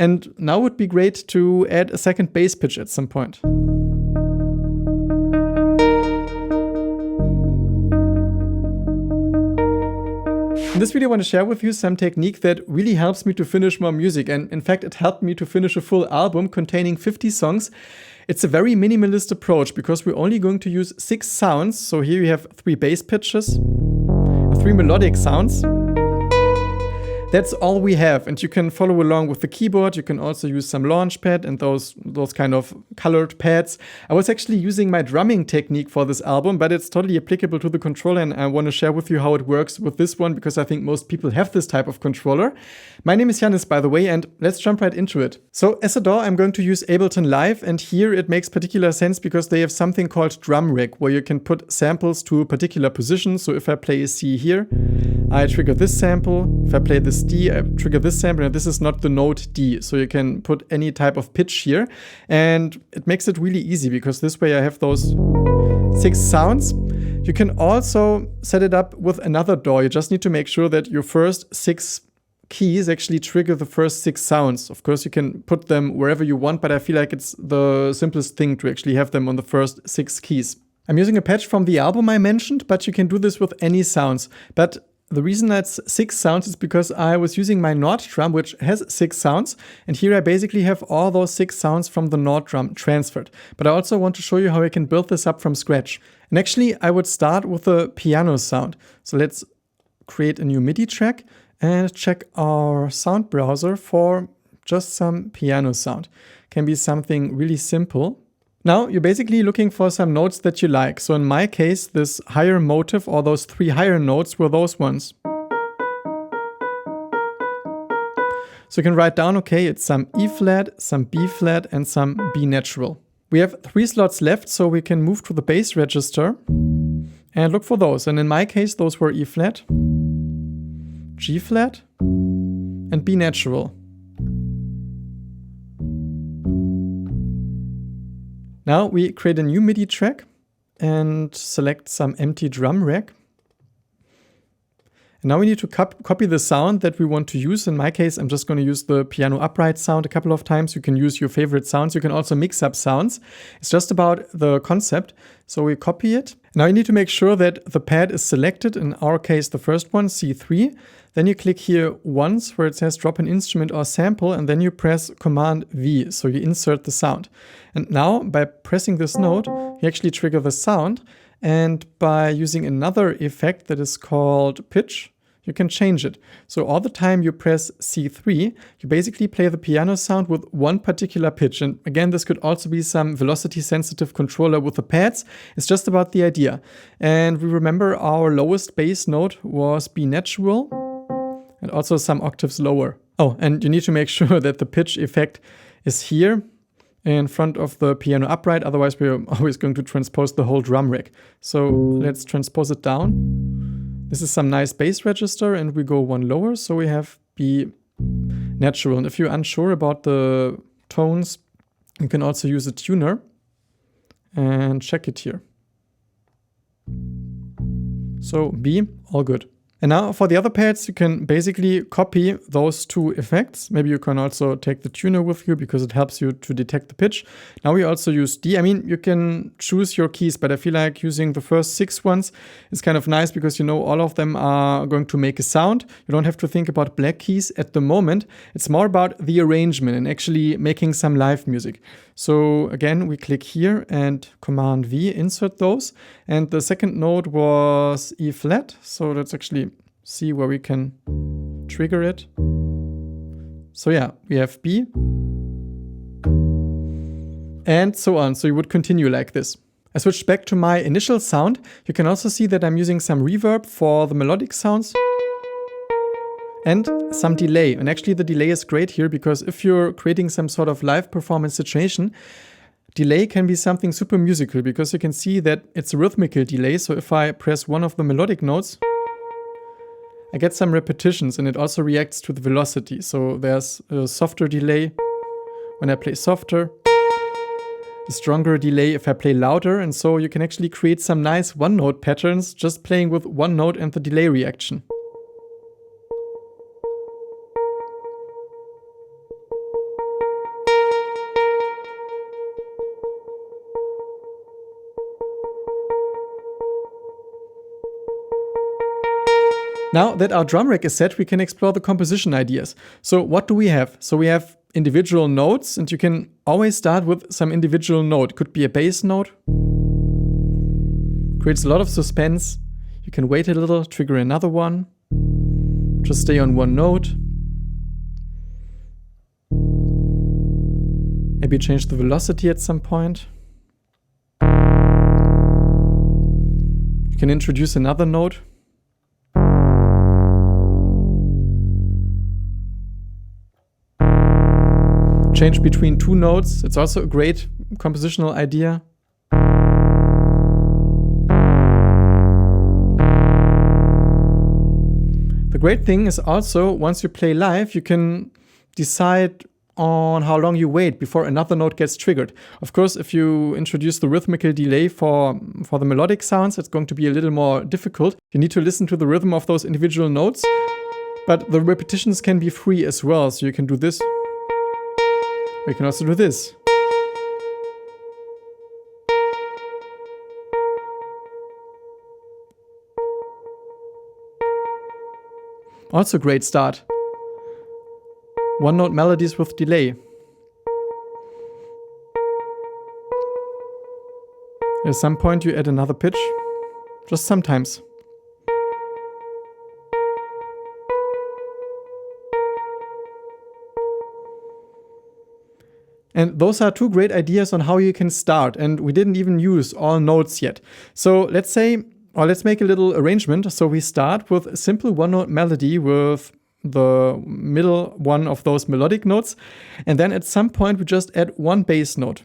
And now would be great to add a second bass pitch at some point. In this video I want to share with you some technique that really helps me to finish more music, and in fact it helped me to finish a full album containing 50 songs. It's a very minimalist approach because we're only going to use 6 sounds. So here you have 3 bass pitches, 3 melodic sounds. That's all we have, and you can follow along with the keyboard. You can also use some Launchpad and those kind of colored pads. I was actually using my drumming technique for this album, but it's totally applicable to the controller, and I want to share with you how it works with this one because I think most people have this type of controller. My name is Janis, by the way, and let's jump right into it. So as a DAW, I'm going to use Ableton Live, and here it makes particular sense because they have something called drum rig, where you can put samples to a particular position. So if I play a C here, I trigger this sample. If I play this D, I trigger this sample, and this is not the note D. So you can put any type of pitch here, and it makes it really easy because this way I have those 6 sounds. You can also set it up with another DAW. You just need to make sure that your first 6 keys actually trigger the first 6 sounds. Of course, you can put them wherever you want, but I feel like it's the simplest thing to actually have them on the first 6 keys. I'm using a patch from the album I mentioned, but you can do this with any sounds. But the reason that's 6 sounds is because I was using my Nord drum, which has 6 sounds. And here I basically have all those 6 sounds from the Nord drum transferred. But I also want to show you how I can build this up from scratch. And actually, I would start with a piano sound. So let's create a new MIDI track and check our sound browser for just some piano sound. Can be something really simple. Now, you're basically looking for some notes that you like. So in my case, this higher motive, or those 3 higher notes, were those ones. So you can write down, okay, it's some E flat, some B flat, and some B natural. We have 3 slots left, so we can move to the bass register and look for those. And in my case, those were E flat, G flat, and B natural. Now we create a new MIDI track and select some empty drum rack. And now we need to copy the sound that we want to use. In my case, I'm just going to use the piano upright sound a couple of times. You can use your favorite sounds. You can also mix up sounds. It's just about the concept. So we copy it. Now you need to make sure that the pad is selected. In our case, the first one, C3. Then you click here once where it says drop an instrument or sample, and then you press Command V, so you insert the sound. And now by pressing this note, you actually trigger the sound, and by using another effect that is called pitch, you can change it. So all the time you press C3, you basically play the piano sound with one particular pitch. And again, this could also be some velocity sensitive controller with the pads. It's just about the idea. And we remember our lowest bass note was B natural, and also some octaves lower. Oh, and you need to make sure that the pitch effect is here in front of the piano upright. Otherwise, we're always going to transpose the whole drum rack. So let's transpose it down. This is some nice bass register, and we go one lower. So we have B natural. And if you're unsure about the tones, you can also use a tuner and check it here. So B, all good. And now for the other pads, you can basically copy those 2 effects. Maybe you can also take the tuner with you because it helps you to detect the pitch. Now we also use D. I mean, you can choose your keys, but I feel like using the first 6 ones is kind of nice because you know all of them are going to make a sound. You don't have to think about black keys at the moment. It's more about the arrangement and actually making some live music. So again, we click here and Command V, insert those. And the second note was E flat. So let's actually see where we can trigger it. So yeah, we have B and so on. So you would continue like this. I switched back to my initial sound. You can also see that I'm using some reverb for the melodic sounds and some delay. And actually the delay is great here because if you're creating some sort of live performance situation, delay can be something super musical because you can see that it's a rhythmical delay. So if I press one of the melodic notes, I get some repetitions, and it also reacts to the velocity. So there's a softer delay when I play softer, a stronger delay if I play louder. And so you can actually create some nice one-note patterns just playing with one note and the delay reaction. Now that our drum rack is set, we can explore the composition ideas. So what do we have? So we have individual notes, and you can always start with some individual note. Could be a bass note. Creates a lot of suspense. You can wait a little, trigger another one. Just stay on one note. Maybe change the velocity at some point. You can introduce another note. Change between two notes. It's also a great compositional idea. The great thing is also, once you play live, you can decide on how long you wait before another note gets triggered. Of course, if you introduce the rhythmical delay for the melodic sounds, it's going to be a little more difficult. You need to listen to the rhythm of those individual notes, but the repetitions can be free as well. So you can do this. We can also do this. Also a great start. One note melodies with delay. At some point you add another pitch. Just sometimes. And those are two great ideas on how you can start. And we didn't even use all notes yet. So let's make a little arrangement. So we start with a simple one-note melody with the middle one of those melodic notes. And then at some point we just add one bass note.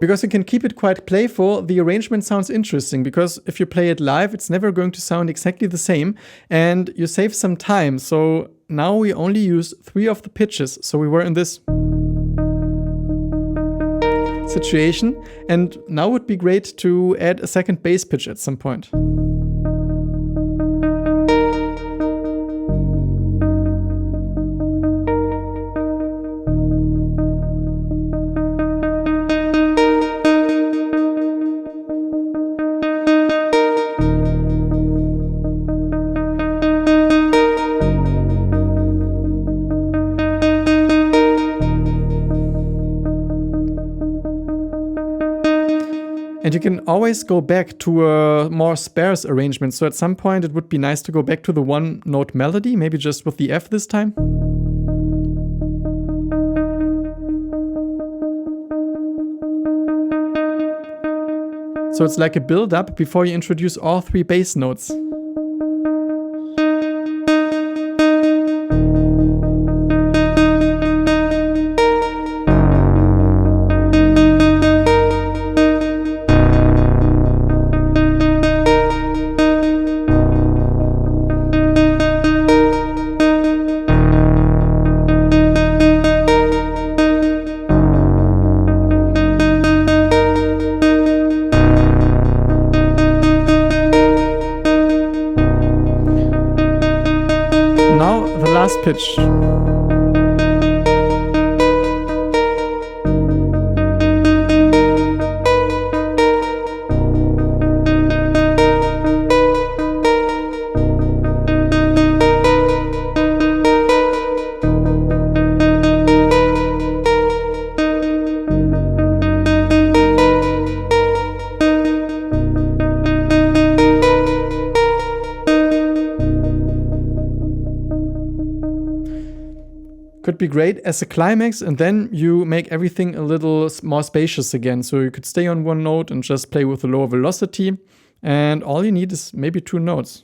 Because you can keep it quite playful, the arrangement sounds interesting, because if you play it live, it's never going to sound exactly the same, and you save some time. So now we only use 3 of the pitches. So we were in this situation, and now would be great to add a second bass pitch at some point. And you can always go back to a more sparse arrangement. So at some point it would be nice to go back to the one note melody, maybe just with the F this time. So it's like a build up before you introduce all 3 bass notes. Pitch. Could be great as a climax, and then you make everything a little more spacious again. So you could stay on one note and just play with a lower velocity, and all you need is maybe 2 notes.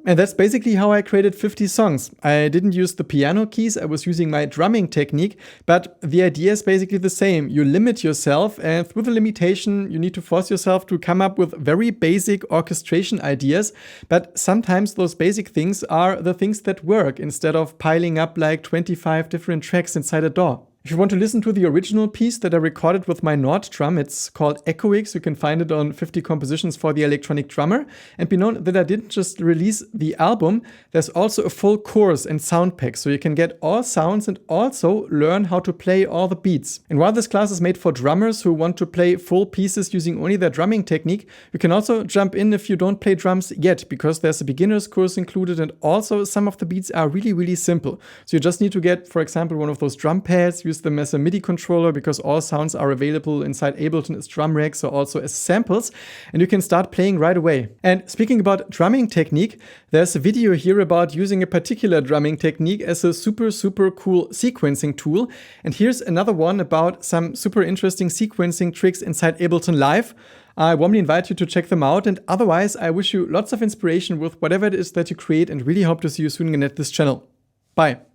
And that's basically how I created 50 songs. I didn't use the piano keys, I was using my drumming technique, but the idea is basically the same. You limit yourself, and through the limitation, you need to force yourself to come up with very basic orchestration ideas, but sometimes those basic things are the things that work, instead of piling up like 25 different tracks inside a DAW. If you want to listen to the original piece that I recorded with my Nord drum, it's called Echoix. You can find it on 50 Compositions for the Electronic Drummer. And be known that I didn't just release the album, there's also a full course and sound pack, so you can get all sounds and also learn how to play all the beats. And while this class is made for drummers who want to play full pieces using only their drumming technique, you can also jump in if you don't play drums yet, because there's a beginner's course included, and also some of the beats are really simple. So you just need to get, for example, one of those drum pads, use them as a MIDI controller, because all sounds are available inside Ableton as drum racks or also as samples, and you can start playing right away. And speaking about drumming technique, there's a video here about using a particular drumming technique as a super cool sequencing tool. And here's another one about some super interesting sequencing tricks inside Ableton Live. I warmly invite you to check them out, and otherwise I wish you lots of inspiration with whatever it is that you create, and really hope to see you soon again at this channel. Bye!